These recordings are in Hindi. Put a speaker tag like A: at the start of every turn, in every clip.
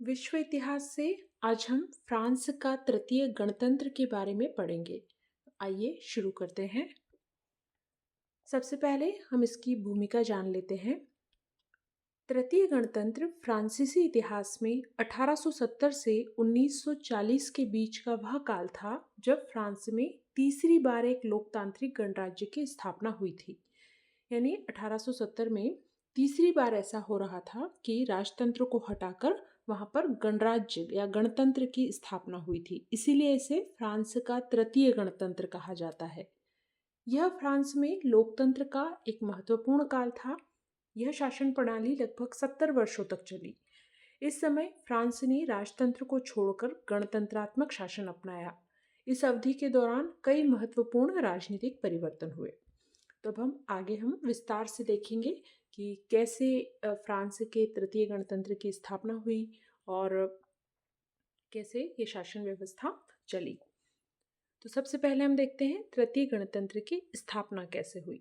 A: विश्व इतिहास से आज हम फ्रांस का तृतीय गणतंत्र के बारे में पढ़ेंगे। आइए शुरू करते हैं। सबसे पहले हम इसकी भूमिका जान लेते हैं। तृतीय गणतंत्र फ्रांसीसी इतिहास में 1870 से 1940 के बीच का वह काल था जब फ्रांस में तीसरी बार एक लोकतांत्रिक गणराज्य की स्थापना हुई थी। यानी 1870 में तीसरी बार ऐसा हो रहा था कि राजतंत्र को हटाकर वहां पर गणराज्य या गणतंत्र की स्थापना हुई थी। इसीलिए इसे फ्रांस का तृतीय गणतंत्र कहा जाता है। यह फ्रांस में लोकतंत्र का एक महत्वपूर्ण काल था। यह शासन प्रणाली लगभग 70 वर्षों तक चली। इस समय फ्रांस ने राजतंत्र को छोड़कर गणतंत्रात्मक शासन अपनाया। इस अवधि के दौरान कई महत्वपूर्ण राजनीतिक परिवर्तन हुए। तो अब हम विस्तार से देखेंगे कि कैसे फ्रांस के तृतीय गणतंत्र की स्थापना हुई और कैसे ये शासन व्यवस्था चली। तो सबसे पहले हम देखते हैं तृतीय गणतंत्र की स्थापना कैसे हुई।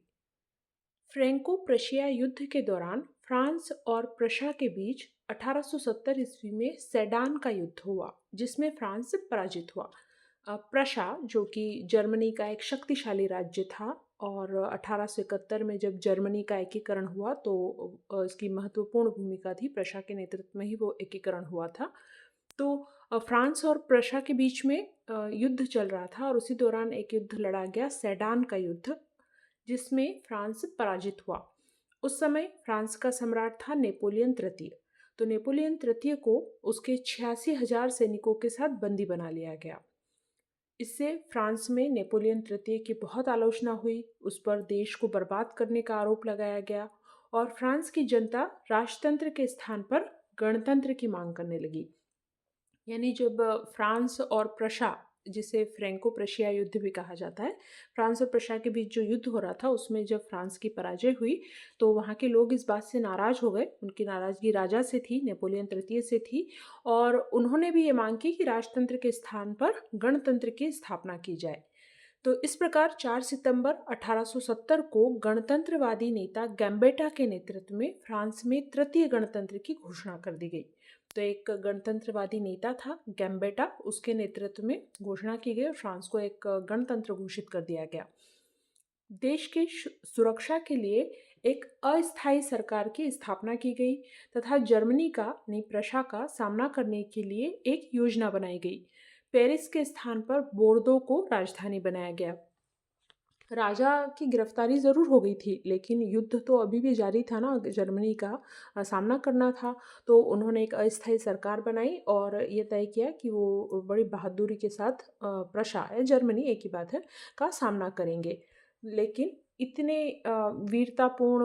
A: फ्रैंको प्रशिया युद्ध के दौरान फ्रांस और प्रशा के बीच 1870 ईस्वी में सेडान का युद्ध हुआ, जिसमें फ्रांस पराजित हुआ। प्रशा जो कि जर्मनी का एक शक्तिशाली राज्य था और 1871 में जब जर्मनी का एकीकरण हुआ तो इसकी महत्वपूर्ण भूमिका थी। प्रशा के नेतृत्व में ही वो एकीकरण हुआ था। तो फ्रांस और प्रशा के बीच में युद्ध चल रहा था और उसी दौरान एक युद्ध लड़ा गया, सेडान का युद्ध, जिसमें फ्रांस पराजित हुआ। उस समय फ्रांस का सम्राट था नेपोलियन तृतीय। तो नेपोलियन तृतीय को उसके 86,000 सैनिकों के साथ बंदी बना लिया गया। इससे फ्रांस में नेपोलियन तृतीय की बहुत आलोचना हुई, उस पर देश को बर्बाद करने का आरोप लगाया गया और फ्रांस की जनता राजतंत्र के स्थान पर गणतंत्र की मांग करने लगी। यानी जब फ्रांस और प्रशा, जिसे फ्रैंको प्रशिया युद्ध भी कहा जाता है, फ्रांस और प्रशा के बीच जो युद्ध हो रहा था उसमें जब फ्रांस की पराजय हुई तो वहाँ के लोग इस बात से नाराज हो गए। उनकी नाराजगी राजा से थी, नेपोलियन तृतीय से थी, और उन्होंने भी ये मांग की कि राजतंत्र के स्थान पर गणतंत्र की स्थापना की जाए। तो इस प्रकार 4 सितंबर 1870 को गणतंत्रवादी नेता गैम्बेटा के नेतृत्व में फ्रांस में तृतीय गणतंत्र की घोषणा कर दी गई। तो एक गणतंत्रवादी नेता था गैम्बेटा, उसके नेतृत्व में घोषणा की गई और फ्रांस को एक गणतंत्र घोषित कर दिया गया। देश की सुरक्षा के लिए एक अस्थायी सरकार की स्थापना की गई तथा जर्मनी का यानी प्रशा का सामना करने के लिए एक योजना बनाई गई। पेरिस के स्थान पर बोर्दो को राजधानी बनाया गया। राजा की गिरफ्तारी ज़रूर हो गई थी, लेकिन युद्ध तो अभी भी जारी था ना, जर्मनी का सामना करना था। तो उन्होंने एक अस्थायी सरकार बनाई और ये तय किया कि वो बड़ी बहादुरी के साथ प्रशा या जर्मनी एक ही बात है का सामना करेंगे। लेकिन इतने वीरतापूर्ण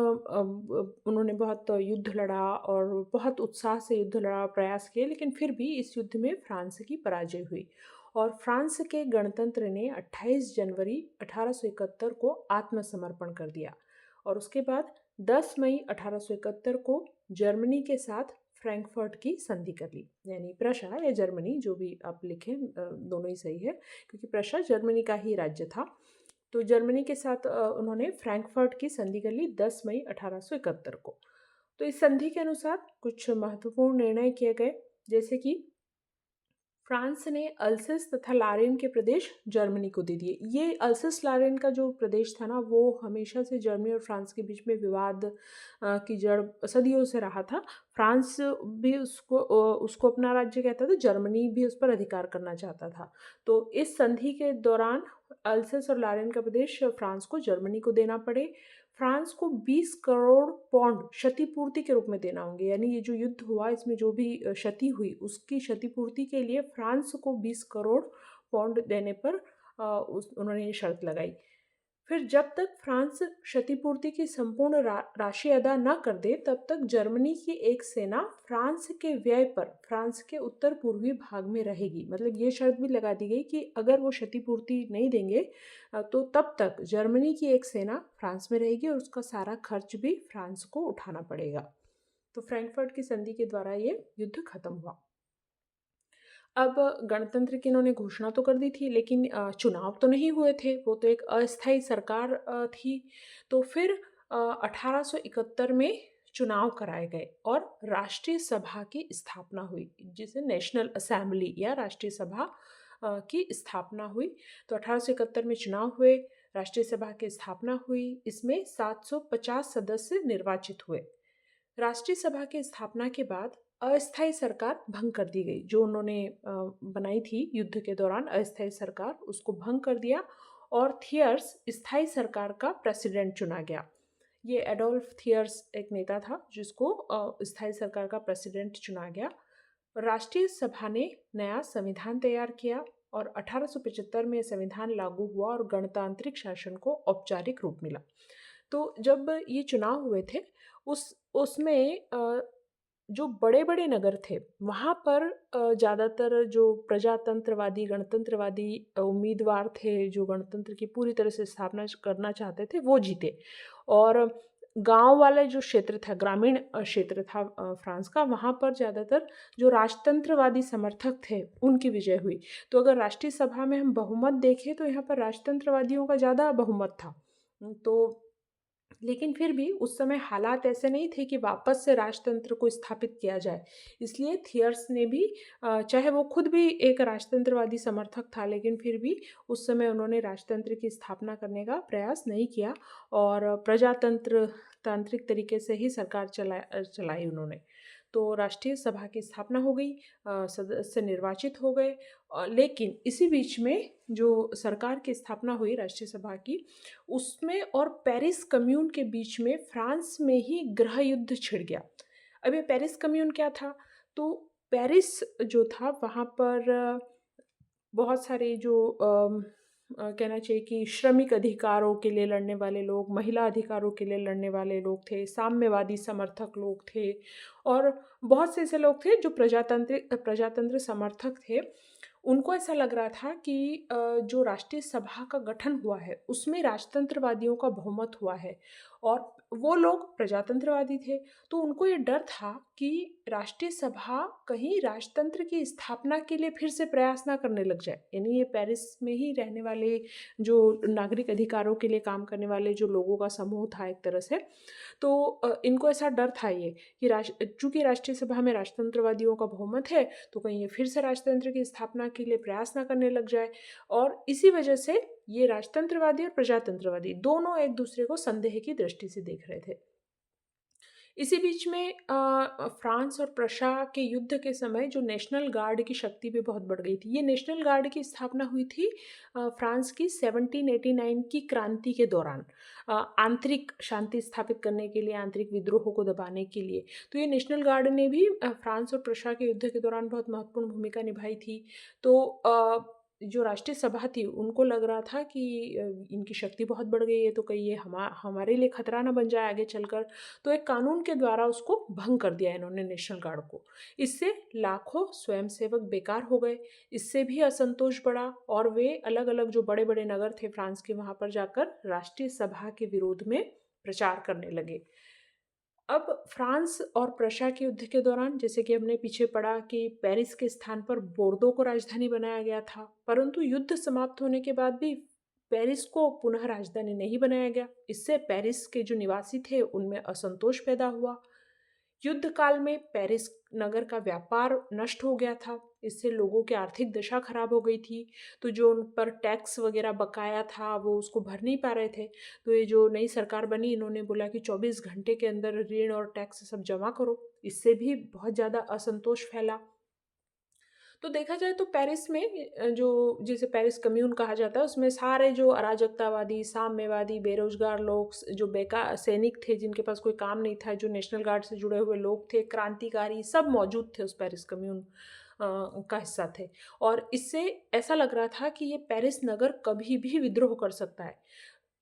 A: उन्होंने बहुत युद्ध लड़ा और बहुत उत्साह से युद्ध लड़ा, प्रयास किए, लेकिन फिर भी इस युद्ध में फ्रांस की पराजय हुई और फ्रांस के गणतंत्र ने 28 जनवरी 1871 को आत्मसमर्पण कर दिया। और उसके बाद 10 मई 1871 को जर्मनी के साथ फ्रैंकफर्ट की संधि कर ली। यानी प्रशा या जर्मनी, जो भी आप लिखें, दोनों ही सही है, क्योंकि प्रशा जर्मनी का ही राज्य था। तो जर्मनी के साथ उन्होंने फ्रैंकफर्ट की संधि कर ली 10 मई 1871 को। तो इस संधि के अनुसार कुछ महत्वपूर्ण निर्णय किए गए, जैसे कि फ्रांस ने अल्सेस तथा लारेन के प्रदेश जर्मनी को दे दिए। ये अल्सेस लारेन का जो प्रदेश था ना, वो हमेशा से जर्मनी और फ्रांस के बीच में विवाद की जड़ सदियों से रहा था। फ्रांस भी उसको अपना राज्य कहता था, जर्मनी भी उस पर अधिकार करना चाहता था। तो इस संधि के दौरान अल्सेस और लारेन का प्रदेश फ्रांस को जर्मनी को देना पड़े। फ्रांस को 20 करोड़ पौंड क्षतिपूर्ति के रूप में देना होंगे। यानी ये जो युद्ध हुआ, इसमें जो भी क्षति हुई उसकी क्षतिपूर्ति के लिए फ्रांस को 20 करोड़ पौंड देने पर उन्होंने ये शर्त लगाई। फिर जब तक फ्रांस क्षतिपूर्ति की संपूर्ण राशि अदा न कर दे, तब तक जर्मनी की एक सेना फ्रांस के व्यय पर फ्रांस के उत्तर पूर्वी भाग में रहेगी। मतलब ये शर्त भी लगा दी गई कि अगर वो क्षतिपूर्ति नहीं देंगे तो तब तक जर्मनी की एक सेना फ्रांस में रहेगी और उसका सारा खर्च भी फ्रांस को उठाना पड़ेगा। तो फ्रैंकफर्ट की संधि के द्वारा ये युद्ध खत्म हुआ। अब गणतंत्र की इन्होंने घोषणा तो कर दी थी, लेकिन चुनाव तो नहीं हुए थे, वो तो एक अस्थायी सरकार थी। तो फिर 1871 में चुनाव कराए गए और राष्ट्रीय सभा की स्थापना हुई, जिसे नेशनल असेंबली या राष्ट्रीय सभा की स्थापना हुई। तो 1871 में चुनाव हुए, राष्ट्रीय सभा की स्थापना हुई, इसमें 750 सदस्य निर्वाचित हुए। राष्ट्रीय सभा की स्थापना के बाद अस्थायी सरकार भंग कर दी गई। जो उन्होंने बनाई थी युद्ध के दौरान अस्थायी सरकार, उसको भंग कर दिया और थियर्स स्थायी सरकार का प्रेसिडेंट चुना गया। ये एडोल्फ थियर्स एक नेता था जिसको स्थायी सरकार का प्रेसिडेंट चुना गया। राष्ट्रीय सभा ने नया संविधान तैयार किया और 1875 में संविधान लागू हुआ और गणतांत्रिक शासन को औपचारिक रूप मिला। तो जब ये चुनाव हुए थे उसमें जो बड़े-बड़े नगर थे, वहाँ पर ज़्यादातर जो प्रजातंत्रवादी, गणतंत्रवादी उम्मीदवार थे, जो गणतंत्र की पूरी तरह से स्थापना करना चाहते थे, वो जीते। और गाँव वाला जो क्षेत्र था, ग्रामीण क्षेत्र था फ्रांस का, वहाँ पर ज़्यादातर जो राजतंत्रवादी समर्थक थे, उनकी विजय हुई। तो अगर राष्ट्रीय सभा में हम बहुमत देखें, तो यहाँ पर राजतंत्रवादियों का ज़्यादा बहुमत था। तो लेकिन फिर भी उस समय हालात ऐसे नहीं थे कि वापस से राजतंत्र को स्थापित किया जाए। इसलिए थियर्स ने भी चाहे वो खुद भी एक राजतंत्रवादी समर्थक था, लेकिन फिर भी उस समय उन्होंने राजतंत्र की स्थापना करने का प्रयास नहीं किया और तांत्रिक तरीके से ही सरकार चलाई उन्होंने। तो राष्ट्रीय सभा की स्थापना हो गई, सदस्य निर्वाचित हो गए। लेकिन इसी बीच में जो सरकार की स्थापना हुई राष्ट्रीय सभा की, उसमें और पेरिस कम्यून के बीच में फ्रांस में ही गृह युद्ध छिड़ गया। अब ये पेरिस कम्यून क्या था? तो पेरिस जो था वहाँ पर बहुत सारे जो कहना चाहिए कि श्रमिक अधिकारों के लिए लड़ने वाले लोग, महिला अधिकारों के लिए लड़ने वाले लोग थे, साम्यवादी समर्थक लोग थे और बहुत से ऐसे लोग थे जो प्रजातंत्र समर्थक थे। उनको ऐसा लग रहा था कि जो राष्ट्रीय सभा का गठन हुआ है, उसमें राजतंत्रवादियों का बहुमत हुआ है और वो लोग प्रजातंत्रवादी थे। तो उनको ये डर था कि राष्ट्रीय सभा कहीं राजतंत्र की स्थापना के लिए फिर से प्रयास ना करने लग जाए। यानी ये पेरिस में ही रहने वाले जो नागरिक अधिकारों के लिए काम करने वाले जो लोगों का समूह था एक तरह से। तो इनको ऐसा डर था ये कि चूँकि राष्ट्रीय सभा में राजतंत्रवादियों का बहुमत है, तो कहीं ये फिर से राजतंत्र की स्थापना के लिए प्रयास ना करने लग जाए। और इसी वजह से ये राजतंत्रवादी और प्रजातंत्रवादी दोनों एक दूसरे को संदेह की दृष्टि से देख रहे थे। इसी बीच में फ्रांस और प्रशा के युद्ध के समय जो नेशनल गार्ड की शक्ति भी बहुत बढ़ गई थी। ये नेशनल गार्ड की स्थापना हुई थी फ्रांस की 1789 की क्रांति के दौरान, आंतरिक शांति स्थापित करने के लिए, आंतरिक विद्रोह को दबाने के लिए। तो ये नेशनल गार्ड ने भी फ्रांस और प्रशा के युद्ध के दौरान बहुत महत्वपूर्ण भूमिका निभाई थी। तो जो राष्ट्रीय सभा थी उनको लग रहा था कि इनकी शक्ति बहुत बढ़ गई है, तो कहीं ये हमारे लिए खतरा ना बन जाए आगे चलकर। तो एक कानून के द्वारा उसको भंग कर दिया इन्होंने नेशनल गार्ड को। इससे लाखों स्वयंसेवक बेकार हो गए, इससे भी असंतोष बढ़ा और वे अलग-अलग जो बड़े-बड़े नगर थे फ्रांस के, वहाँ पर जाकर राष्ट्रीय सभा के विरोध में प्रचार करने लगे। अब फ्रांस और प्रशा के युद्ध के दौरान, जैसे कि हमने पीछे पढ़ा कि पेरिस के स्थान पर बोर्दो को राजधानी बनाया गया था, परंतु युद्ध समाप्त होने के बाद भी पेरिस को पुनः राजधानी नहीं बनाया गया। इससे पेरिस के जो निवासी थे उनमें असंतोष पैदा हुआ। युद्ध काल में पेरिस नगर का व्यापार नष्ट हो गया था, इससे लोगों की आर्थिक दशा खराब हो गई थी। तो जो उन पर टैक्स वगैरह बकाया था वो उसको भर नहीं पा रहे थे। तो ये जो नई सरकार बनी, इन्होंने बोला कि 24 घंटे के अंदर ऋण और टैक्स सब जमा करो। इससे भी बहुत ज़्यादा असंतोष फैला। तो देखा जाए तो पेरिस में जो जिसे पेरिस कम्यून कहा जाता है, उसमें सारे जो अराजकतावादी, साम्यवादी, बेरोजगार लोग, जो बेकार सैनिक थे जिनके पास कोई काम नहीं था, जो नेशनल गार्ड से जुड़े हुए लोग थे, क्रांतिकारी, सब मौजूद थे उस पेरिस कम्यून का हिस्सा थे। और इससे ऐसा लग रहा था कि ये पेरिस नगर कभी भी विद्रोह कर सकता है।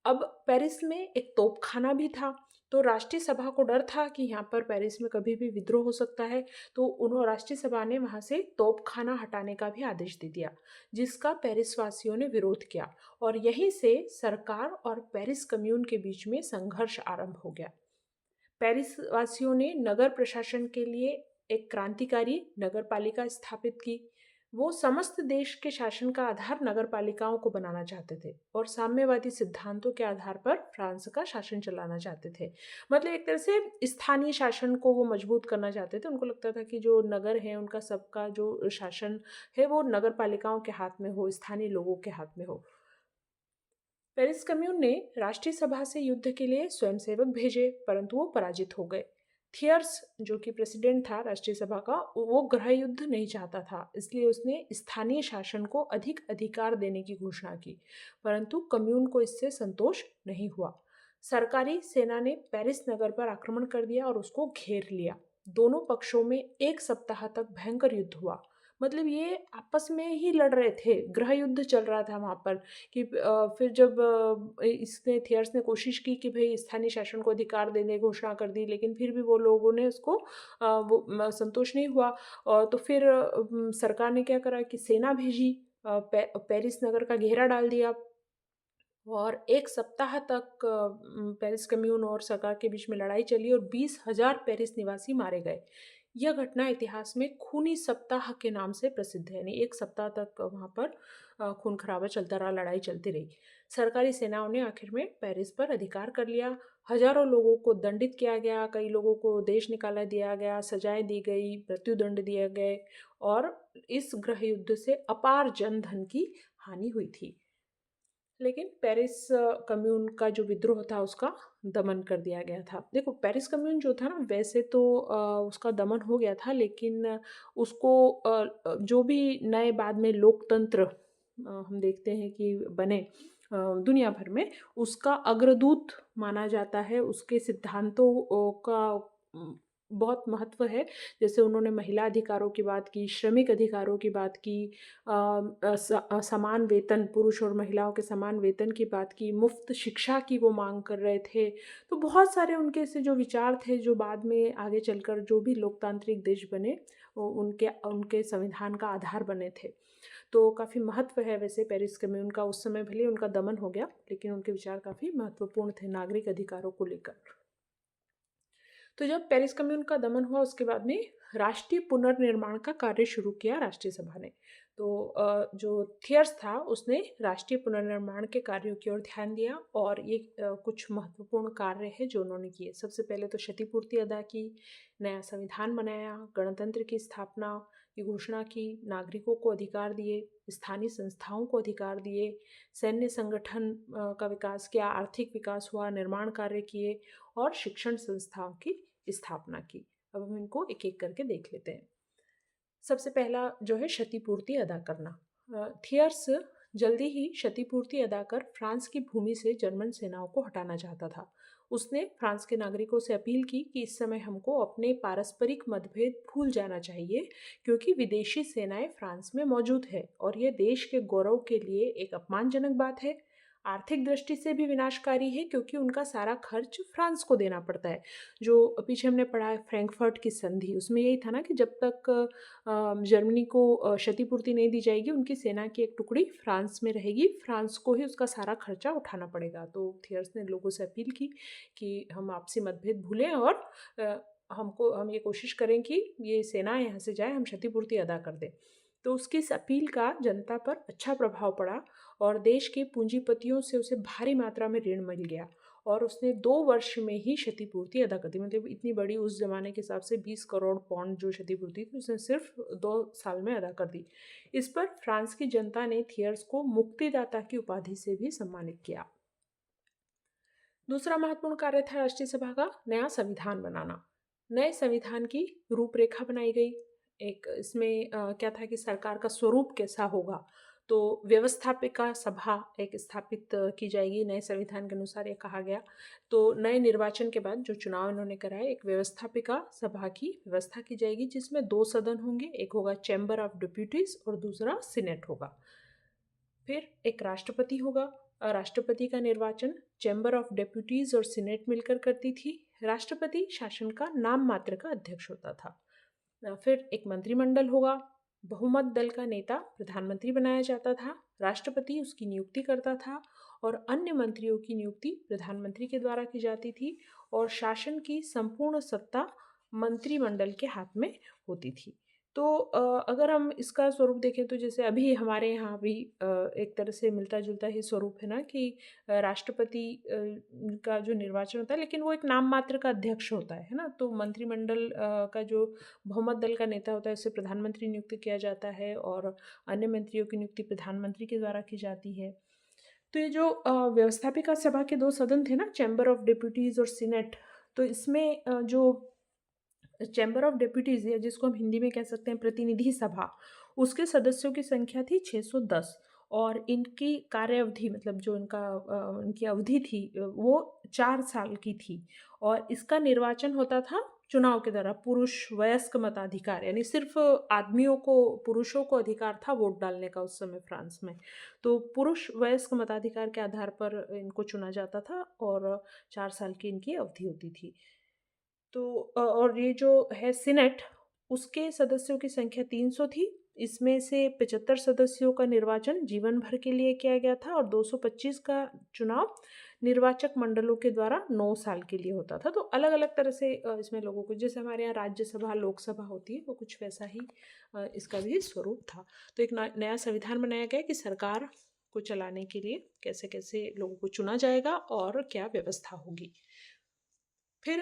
A: अब पेरिस में एक तोपखाना भी था, तो राष्ट्रीय सभा को डर था कि यहाँ पर पेरिस में कभी भी विद्रोह हो सकता है। तो राष्ट्रीय सभा ने वहाँ से तोपखाना हटाने का भी आदेश दे दिया, जिसका पेरिस वासियों ने विरोध किया और यहीं से सरकार और पेरिस कम्यून के बीच में संघर्ष आरंभ हो गया। पेरिस वासियों ने नगर प्रशासन के लिए एक क्रांतिकारी नगर पालिका स्थापित की। वो समस्त देश के शासन का आधार नगरपालिकाओं को बनाना चाहते थे और साम्यवादी सिद्धांतों के आधार पर फ्रांस का शासन चलाना चाहते थे। मतलब एक तरह से स्थानीय शासन को वो मजबूत करना चाहते थे। उनको लगता था कि जो नगर है उनका सबका जो शासन है वो नगरपालिकाओं के हाथ में हो, स्थानीय लोगों के हाथ में हो। पेरिस कम्यून ने राष्ट्रीय सभा से युद्ध के लिए स्वयंसेवक भेजे, परंतु वो पराजित हो गए। थियर्स, जो कि प्रेसिडेंट था राष्ट्रीय सभा का, वो गृह युद्ध नहीं चाहता था, इसलिए उसने स्थानीय शासन को अधिक अधिकार देने की घोषणा की, परंतु कम्यून को इससे संतोष नहीं हुआ। सरकारी सेना ने पेरिस नगर पर आक्रमण कर दिया और उसको घेर लिया। दोनों पक्षों में एक सप्ताह तक भयंकर युद्ध हुआ। मतलब ये आपस में ही लड़ रहे थे, गृह युद्ध चल रहा था वहाँ पर। कि फिर जब इसने थियर्स ने कोशिश की कि भाई स्थानीय शासन को अधिकार देने घोषणा कर दी, लेकिन फिर भी वो लोगों ने उसको संतोष नहीं हुआ। और तो फिर सरकार ने क्या करा कि सेना भेजी, पेरिस नगर का घेरा डाल दिया और एक सप्ताह तक पेरिस कम्यून और सरकार के बीच में लड़ाई चली और 20,000 पेरिस निवासी मारे गए। यह घटना इतिहास में खूनी सप्ताह के नाम से प्रसिद्ध है। यानी एक सप्ताह तक वहाँ पर खून खराबा चलता रहा, लड़ाई चलती रही। सरकारी सेनाओं ने आखिर में पेरिस पर अधिकार कर लिया। हजारों लोगों को दंडित किया गया, कई लोगों को देश निकाला दिया गया, सजाएं दी गई, मृत्युदंड दिए गए और इस गृह युद्ध से अपार जनधन की हानि हुई थी। लेकिन पेरिस कम्यून का जो विद्रोह था उसका दमन कर दिया गया था। देखो, पेरिस कम्यून जो था ना, वैसे तो उसका दमन हो गया था, लेकिन उसको जो भी नए बाद में लोकतंत्र हम देखते हैं कि बने दुनिया भर में, उसका अग्रदूत माना जाता है। उसके सिद्धांतों का बहुत महत्व है। जैसे उन्होंने महिला अधिकारों की बात की, श्रमिक अधिकारों की बात की, समान वेतन, पुरुष और महिलाओं के समान वेतन की बात की, मुफ्त शिक्षा की वो मांग कर रहे थे। तो बहुत सारे उनके ऐसे जो विचार थे जो बाद में आगे चलकर जो भी लोकतांत्रिक देश बने उनके उनके संविधान का आधार बने थे। तो काफ़ी महत्व है वैसे पेरिस कम्यून का। उस समय भले उनका दमन हो गया, लेकिन उनके विचार काफ़ी महत्वपूर्ण थे नागरिक अधिकारों को लेकर। तो जब पेरिस कम्यून का दमन हुआ उसके बाद में राष्ट्रीय पुनर्निर्माण का कार्य शुरू किया राष्ट्रीय सभा ने। तो जो थियर्स था उसने राष्ट्रीय पुनर्निर्माण के कार्यों की ओर ध्यान दिया और ये कुछ महत्वपूर्ण कार्य है जो उन्होंने किए। सबसे पहले तो क्षतिपूर्ति अदा की, नया संविधान बनाया, गणतंत्र की स्थापना की घोषणा की, नागरिकों को अधिकार दिए, स्थानीय संस्थाओं को अधिकार दिए, सैन्य संगठन का विकास किया, आर्थिक विकास हुआ, निर्माण कार्य किए और शिक्षण संस्थाओं की स्थापना की। अब हम इनको एक एक करके देख लेते हैं। सबसे पहला जो है क्षतिपूर्ति अदा करना। थियर्स जल्दी ही क्षतिपूर्ति अदा कर फ्रांस की भूमि से जर्मन सेनाओं को हटाना चाहता था। उसने फ्रांस के नागरिकों से अपील की कि इस समय हमको अपने पारस्परिक मतभेद भूल जाना चाहिए, क्योंकि विदेशी सेनाएं फ्रांस में मौजूद है और यह देश के गौरव के लिए एक अपमानजनक बात है। आर्थिक दृष्टि से भी विनाशकारी है, क्योंकि उनका सारा खर्च फ्रांस को देना पड़ता है। जो पीछे हमने पढ़ा है फ्रैंकफर्ट की संधि, उसमें यही था ना कि जब तक जर्मनी को क्षतिपूर्ति नहीं दी जाएगी, उनकी सेना की एक टुकड़ी फ्रांस में रहेगी, फ्रांस को ही उसका सारा खर्चा उठाना पड़ेगा। तो थियर्स ने लोगों से अपील की कि हम आपसी मतभेद भूलें और हम ये कोशिश करें कि ये सेना यहाँ से जाए, हम क्षतिपूर्ति अदा कर दें। तो उसकी इस अपील का जनता पर अच्छा प्रभाव पड़ा और देश के पूंजीपतियों से उसे भारी मात्रा में ऋण मिल गया और उसने 2 वर्ष में ही क्षतिपूर्ति अदा कर दी। मतलब इतनी बड़ी उस जमाने के हिसाब से 20 करोड़ पौंड जो क्षतिपूर्ति थी उसने सिर्फ 2 साल में अदा कर दी। इस पर फ्रांस की जनता ने थियर्स को मुक्तिदाता की उपाधि से भी सम्मानित किया। दूसरा महत्वपूर्ण कार्य था राष्ट्रीय सभा का नया संविधान बनाना। नए संविधान की रूपरेखा बनाई गई। एक इसमें क्या था कि सरकार का स्वरूप कैसा होगा, तो व्यवस्थापिका सभा एक स्थापित की जाएगी, नए संविधान के अनुसार ये कहा गया। तो नए निर्वाचन के बाद जो चुनाव इन्होंने कराए, एक व्यवस्थापिका सभा की व्यवस्था की जाएगी जिसमें 2 सदन होंगे, एक होगा चैम्बर ऑफ डिप्यूटीज और दूसरा सीनेट होगा। फिर एक राष्ट्रपति होगा। राष्ट्रपति का निर्वाचन चैम्बर ऑफ डेप्यूटीज और सीनेट मिलकर करती थी। राष्ट्रपति शासन का नाम मात्र का अध्यक्ष होता था। फिर एक मंत्रिमंडल होगा। बहुमत दल का नेता प्रधानमंत्री बनाया जाता था। राष्ट्रपति उसकी नियुक्ति करता था और अन्य मंत्रियों की नियुक्ति प्रधानमंत्री के द्वारा की जाती थी और शासन की संपूर्ण सत्ता मंत्रिमंडल के हाथ में होती थी। तो अगर हम इसका स्वरूप देखें तो जैसे अभी हमारे यहाँ भी एक तरह से मिलता-जुलता ही स्वरूप है ना कि राष्ट्रपति का जो निर्वाचन होता है लेकिन वो एक नाम मात्र का अध्यक्ष होता है ना? तो मंत्रिमंडल का जो बहुमत दल का नेता होता है उसे प्रधानमंत्री नियुक्त किया जाता है और अन्य मंत्रियों की नियुक्ति प्रधानमंत्री के द्वारा की जाती है। तो ये जो व्यवस्थापिका सभा के 2 सदन थे ना, चैम्बर ऑफ डेप्यूटीज़ और सीनेट, तो इसमें जो चैम्बर ऑफ डेप्यूटीज़ या जिसको हम हिंदी में कह सकते हैं प्रतिनिधि सभा, उसके सदस्यों की संख्या थी 610 और इनकी कार्य अवधि मतलब जो इनकी अवधि थी वो 4 साल की थी और इसका निर्वाचन होता था चुनाव के द्वारा पुरुष वयस्क मताधिकार यानी सिर्फ़ आदमियों को पुरुषों को अधिकार था वोट डालने का उस समय फ्रांस में। तो पुरुष वयस्क मताधिकार के आधार पर इनको चुना जाता था और 4 साल की इनकी अवधि होती थी। तो और ये जो है सीनेट, उसके सदस्यों की संख्या 300 थी। इसमें से 75 सदस्यों का निर्वाचन जीवन भर के लिए किया गया था और 225 का चुनाव निर्वाचक मंडलों के द्वारा 9 साल के लिए होता था। तो अलग-अलग तरह से इसमें लोगों को जैसे हमारे यहाँ राज्यसभा, लोकसभा होती है, वो कुछ वैसा ही इसका भी स्वरूप था। तो एक नया संविधान बनाया गया कि सरकार को चलाने के लिए कैसे-कैसे लोगों को चुना जाएगा और क्या व्यवस्था होगी। फिर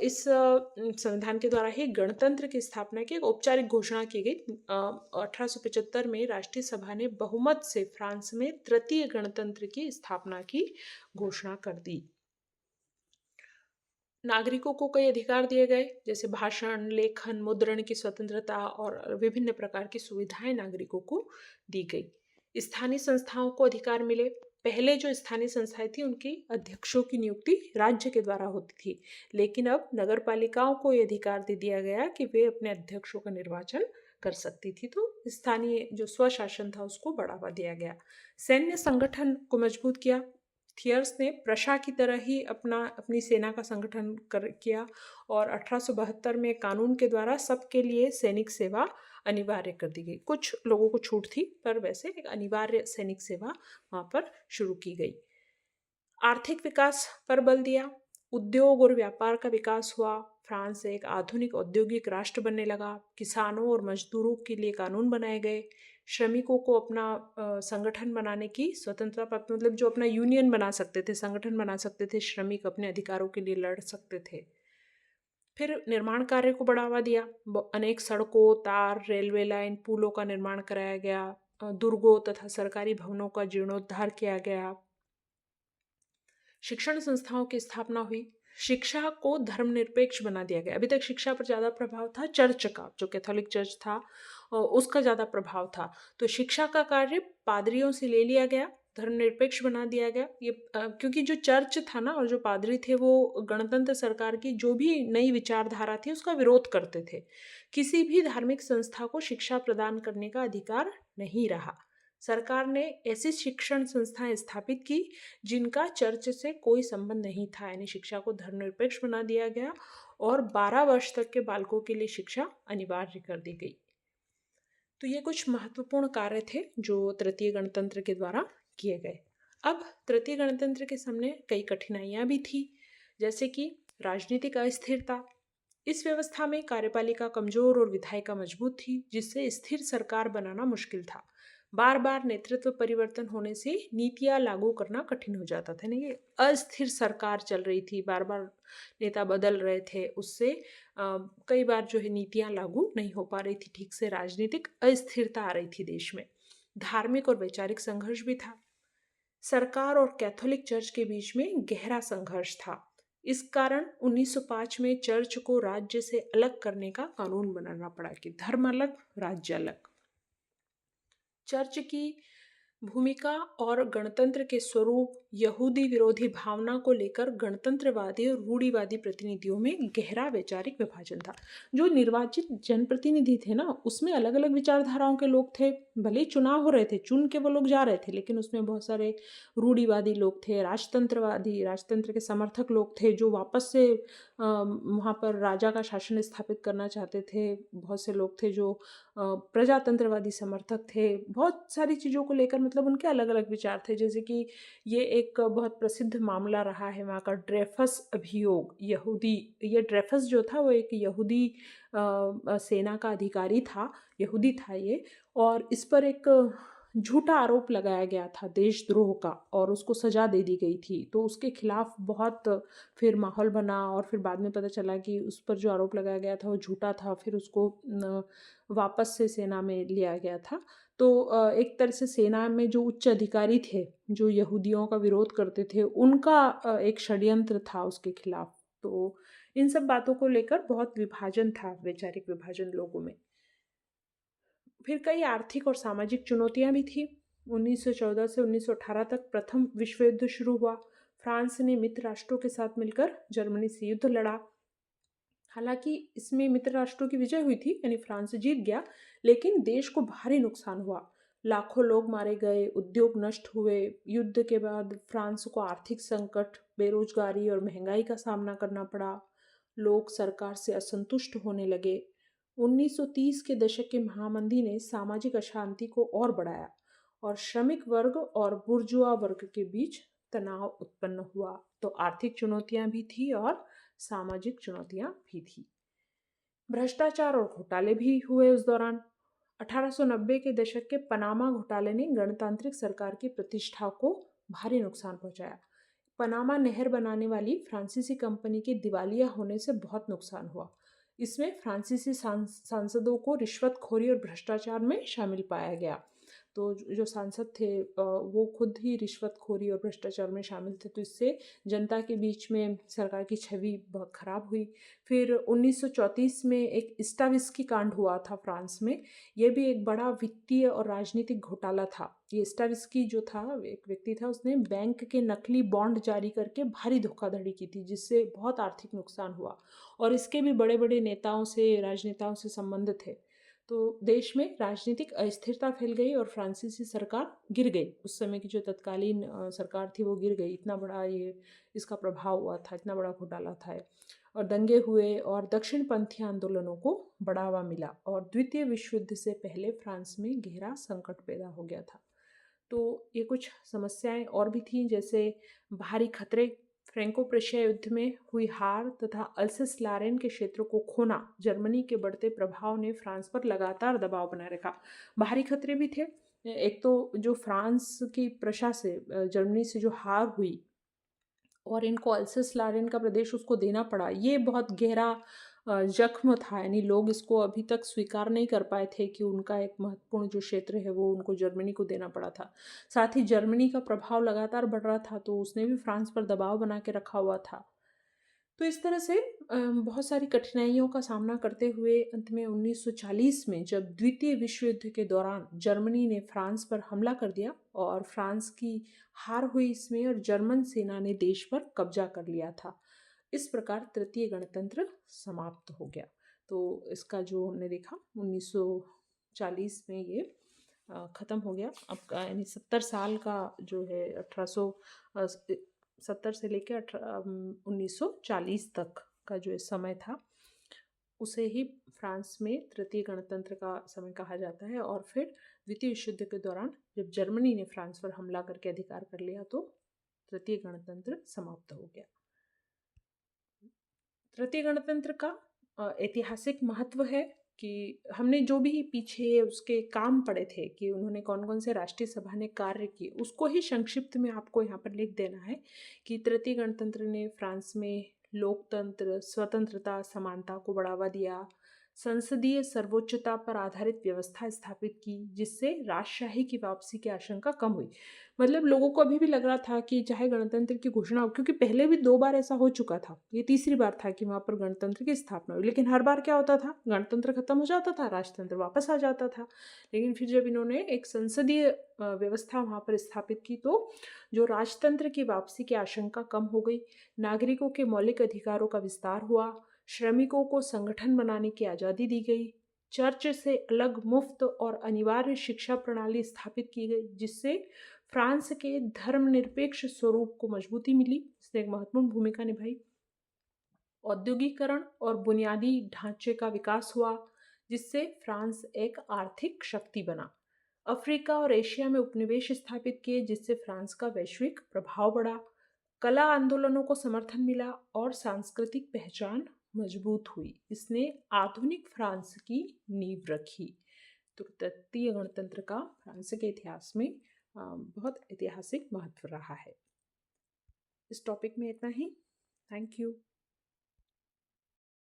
A: इस संविधान के द्वारा ही गणतंत्र की स्थापना की एक औपचारिक घोषणा की गई। 1875 में राष्ट्रीय सभा ने बहुमत से फ्रांस में तृतीय गणतंत्र की स्थापना की घोषणा कर दी। नागरिकों को कई अधिकार दिए गए जैसे भाषण, लेखन, मुद्रण की स्वतंत्रता और विभिन्न प्रकार की सुविधाएं नागरिकों को दी गई। स्थानीय संस्थाओं को अधिकार मिले। पहले जो स्थानीय संस्थाएं थी उनकी अध्यक्षों की नियुक्ति राज्य के द्वारा होती थी, लेकिन अब नगर पालिकाओं को ये अधिकार दे दिया गया कि वे अपने अध्यक्षों का निर्वाचन कर सकती थी। तो स्थानीय जो स्वशासन था उसको बढ़ावा दिया गया। सैन्य संगठन को मजबूत किया। थियर्स ने प्रशा की तरह ही अपनी सेना का संगठन किया और 1872 में कानून के द्वारा सबके लिए सैनिक सेवा अनिवार्य कर दी गई। कुछ लोगों को छूट थी पर वैसे एक अनिवार्य सैनिक सेवा वहाँ पर शुरू की गई। आर्थिक विकास पर बल दिया। उद्योग और व्यापार का विकास हुआ। फ्रांस एक आधुनिक औद्योगिक राष्ट्र बनने लगा। किसानों और मजदूरों के लिए कानून बनाए गए। श्रमिकों को अपना संगठन बनाने की स्वतंत्रता प्राप्त मतलब जो अपना यूनियन बना सकते थे, संगठन बना सकते थे, श्रमिक अपने अधिकारों के लिए लड़ सकते थे। फिर निर्माण कार्य को बढ़ावा दिया। अनेक सड़कों, तार, रेलवे लाइन, पुलों का निर्माण कराया गया। दुर्गों तथा सरकारी भवनों का जीर्णोद्धार किया गया। शिक्षण संस्थाओं की स्थापना हुई। शिक्षा को धर्मनिरपेक्ष बना दिया गया। अभी तक शिक्षा पर ज़्यादा प्रभाव था चर्च का, जो कैथोलिक चर्च था उसका ज़्यादा प्रभाव था। तो शिक्षा का कार्य पादरियों से ले लिया गया, धर्मनिरपेक्ष बना दिया गया। ये क्योंकि जो चर्च था ना और जो पादरी थे वो गणतंत्र सरकार की जो भी नई विचारधारा थी उसका विरोध करते थे। किसी भी धार्मिक संस्था को शिक्षा प्रदान करने का अधिकार नहीं रहा। सरकार ने ऐसी शिक्षण संस्थाएं स्थापित की जिनका चर्च से कोई संबंध नहीं था, यानी शिक्षा को धर्मनिरपेक्ष बना दिया गया और 12 वर्ष तक के बालकों के लिए शिक्षा अनिवार्य कर दी गई। तो ये कुछ महत्वपूर्ण कार्य थे जो तृतीय गणतंत्र के द्वारा किए गए। अब तृतीय गणतंत्र के सामने कई कठिनाइयां भी थी, जैसे कि राजनीतिक अस्थिरता। इस व्यवस्था में कार्यपालिका कमजोर और विधायिका मजबूत थी, जिससे स्थिर सरकार बनाना मुश्किल था। बार बार नेतृत्व परिवर्तन होने से नीतियां लागू करना कठिन हो जाता था। नहीं, अस्थिर सरकार चल रही थी, बार बार नेता बदल रहे थे, उससे कई बार जो है नीतियां लागू नहीं हो पा रही थी ठीक से, राजनीतिक अस्थिरता आ रही थी देश में। धार्मिक और वैचारिक संघर्ष भी था। सरकार और कैथोलिक चर्च के बीच में गहरा संघर्ष था। इस कारण 1905 में चर्च को राज्य से अलग करने का कानून बनाना पड़ा कि धर्म अलग, राज्य अलग। चर्च की भूमिका और गणतंत्र के स्वरूप यहूदी विरोधी भावना को लेकर गणतंत्रवादी और रूढ़िवादी प्रतिनिधियों में गहरा वैचारिक विभाजन था। जो निर्वाचित जनप्रतिनिधि थे ना, उसमें अलग अलग विचारधाराओं के लोग थे। भले ही चुनाव हो रहे थे, चुन के वो लोग जा रहे थे, लेकिन उसमें बहुत सारे रूढ़िवादी लोग थे, राजतंत्र के समर्थक लोग थे जो वापस से वहाँ पर राजा का शासन स्थापित करना चाहते थे। बहुत से लोग थे जो प्रजातंत्रवादी समर्थक थे। बहुत सारी चीज़ों को लेकर मतलब उनके अलग-अलग विचार थे। जैसे कि ये एक बहुत प्रसिद्ध मामला रहा है वहाँ का ड्रेफस अभियोग। ये ड्रेफस जो था वो एक यहूदी सेना का अधिकारी था, यहूदी था ये, और इस पर एक झूठा आरोप लगाया गया था देशद्रोह का और उसको सज़ा दे दी गई थी। तो उसके खिलाफ बहुत फिर माहौल बना और फिर बाद में पता चला कि उस पर जो आरोप लगाया गया था वो झूठा था। फिर उसको वापस से सेना में लिया गया था। तो एक तरह से सेना में जो उच्च अधिकारी थे, जो यहूदियों का विरोध करते थे, उनका एक षड्यंत्र था उसके खिलाफ। तो इन सब बातों को लेकर बहुत विभाजन था, वैचारिक विभाजन लोगों में। फिर कई आर्थिक और सामाजिक चुनौतियां भी थी। 1914 से 1918 तक प्रथम विश्व युद्ध शुरू हुआ। फ्रांस ने मित्र राष्ट्रों के साथ मिलकर जर्मनी से युद्ध लड़ा। हालांकि इसमें मित्र राष्ट्रों की विजय हुई थी, यानी फ्रांस जीत गया, लेकिन देश को भारी नुकसान हुआ। लाखों लोग मारे गए, उद्योग नष्ट हुए। युद्ध के बाद फ्रांस को आर्थिक संकट, बेरोजगारी और महंगाई का सामना करना पड़ा। लोग सरकार से असंतुष्ट होने लगे। 1930 के दशक के महामंदी ने सामाजिक अशांति को और बढ़ाया और श्रमिक वर्ग और बुर्जुआ वर्ग के बीच तनाव उत्पन्न हुआ। तो आर्थिक चुनौतियां भी थी और सामाजिक चुनौतियां भी थी। भ्रष्टाचार और घोटाले भी हुए उस दौरान। 1890 के दशक के पनामा घोटाले ने गणतांत्रिक सरकार की प्रतिष्ठा को भारी नुकसान पहुंचाया। पनामा नहर बनाने वाली फ्रांसीसी कंपनी के दिवालिया होने से बहुत नुकसान हुआ। इसमें फ्रांसीसी सांसदों को रिश्वतखोरी और भ्रष्टाचार में शामिल पाया गया। तो जो सांसद थे वो खुद ही रिश्वतखोरी और भ्रष्टाचार में शामिल थे, तो इससे जनता के बीच में सरकार की छवि बहुत खराब हुई। फिर 1934 में एक स्टाविस्की कांड हुआ था फ्रांस में। ये भी एक बड़ा वित्तीय और राजनीतिक घोटाला था। ये स्टाविस्की जो था, एक व्यक्ति था, उसने बैंक के नकली बॉन्ड जारी करके भारी धोखाधड़ी की थी, जिससे बहुत आर्थिक नुकसान हुआ और इसके भी बड़े बड़े नेताओं से, राजनेताओं से संबंध थे। तो देश में राजनीतिक अस्थिरता फैल गई और फ्रांसीसी सरकार गिर गई। उस समय की जो तत्कालीन सरकार थी वो गिर गई। इतना बड़ा ये इसका प्रभाव हुआ था, इतना बड़ा घोटाला था ये। और दंगे हुए और दक्षिणपंथी आंदोलनों को बढ़ावा मिला और द्वितीय विश्व युद्ध से पहले फ्रांस में गहरा संकट पैदा हो गया था। तो ये कुछ समस्याएं और भी थीं, जैसे बाहरी खतरे, फ्रैंको प्रशिया युद्ध में हुई हार तथा अल्सेस लारेन के क्षेत्रों को खोना। जर्मनी के बढ़ते प्रभाव ने फ्रांस पर लगातार दबाव बनाए रखा। बाहरी खतरे भी थे। एक तो जो फ्रांस की प्रशा से, जर्मनी से जो हार हुई और इनको अल्सेस लारेन का प्रदेश उसको देना पड़ा, ये बहुत गहरा जख्म था। यानी लोग इसको अभी तक स्वीकार नहीं कर पाए थे कि उनका एक महत्वपूर्ण जो क्षेत्र है वो उनको जर्मनी को देना पड़ा था। साथ ही जर्मनी का प्रभाव लगातार बढ़ रहा था, तो उसने भी फ्रांस पर दबाव बना के रखा हुआ था। तो इस तरह से बहुत सारी कठिनाइयों का सामना करते हुए अंत में 1940 में जब द्वितीय विश्व युद्ध के दौरान जर्मनी ने फ्रांस पर हमला कर दिया और फ्रांस की हार हुई इसमें और जर्मन सेना ने देश पर कब्जा कर लिया था। इस प्रकार तृतीय गणतंत्र समाप्त हो गया। तो इसका जो हमने देखा 1940 में ये ख़त्म हो गया। अब यानी 70 साल का जो है 1870 से लेकर 1940 तक का जो समय था, उसे ही फ्रांस में तृतीय गणतंत्र का समय कहा जाता है। और फिर द्वितीय विश्व युद्ध के दौरान जब जर्मनी ने फ्रांस पर हमला करके अधिकार कर लिया तो तृतीय गणतंत्र समाप्त हो गया। तृतीय गणतंत्र का ऐतिहासिक महत्व है कि हमने जो भी पीछे उसके काम पड़े थे कि उन्होंने कौन कौन से राष्ट्रीय सभा ने कार्य किए, उसको ही संक्षिप्त में आपको यहाँ पर लिख देना है कि तृतीय गणतंत्र ने फ्रांस में लोकतंत्र, स्वतंत्रता, समानता को बढ़ावा दिया, संसदीय सर्वोच्चता पर आधारित व्यवस्था स्थापित की, जिससे राजशाही की वापसी की आशंका कम हुई। मतलब लोगों को अभी भी लग रहा था कि चाहे गणतंत्र की घोषणा हो, क्योंकि पहले भी 2 बार ऐसा हो चुका था, ये तीसरी बार था कि वहाँ पर गणतंत्र की स्थापना हुई, लेकिन हर बार क्या होता था, गणतंत्र खत्म हो जाता था, राजतंत्र वापस आ जाता था। लेकिन फिर जब इन्होंने एक संसदीय व्यवस्था वहाँ पर स्थापित की तो जो राजतंत्र की वापसी की आशंका कम हो गई, नागरिकों के मौलिक अधिकारों का विस्तार हुआ, श्रमिकों को संगठन बनाने की आज़ादी दी गई, चर्च से अलग मुफ्त और अनिवार्य शिक्षा प्रणाली स्थापित की गई, जिससे फ्रांस के धर्मनिरपेक्ष स्वरूप को मजबूती मिली। इसने एक महत्वपूर्ण भूमिका निभाई। औद्योगिकरण और बुनियादी ढांचे का विकास हुआ, जिससे फ्रांस एक आर्थिक शक्ति बना। अफ्रीका और एशिया में उपनिवेश स्थापित किए, जिससे फ्रांस का वैश्विक प्रभाव बढ़ा। कला आंदोलनों को समर्थन मिला और सांस्कृतिक पहचान मजबूत हुई। इसने आधुनिक फ्रांस की नींव रखी। तो तृतीय गणतंत्र का फ्रांस के इतिहास में बहुत ऐतिहासिक महत्व रहा है। इस टॉपिक में इतना ही। Thank you.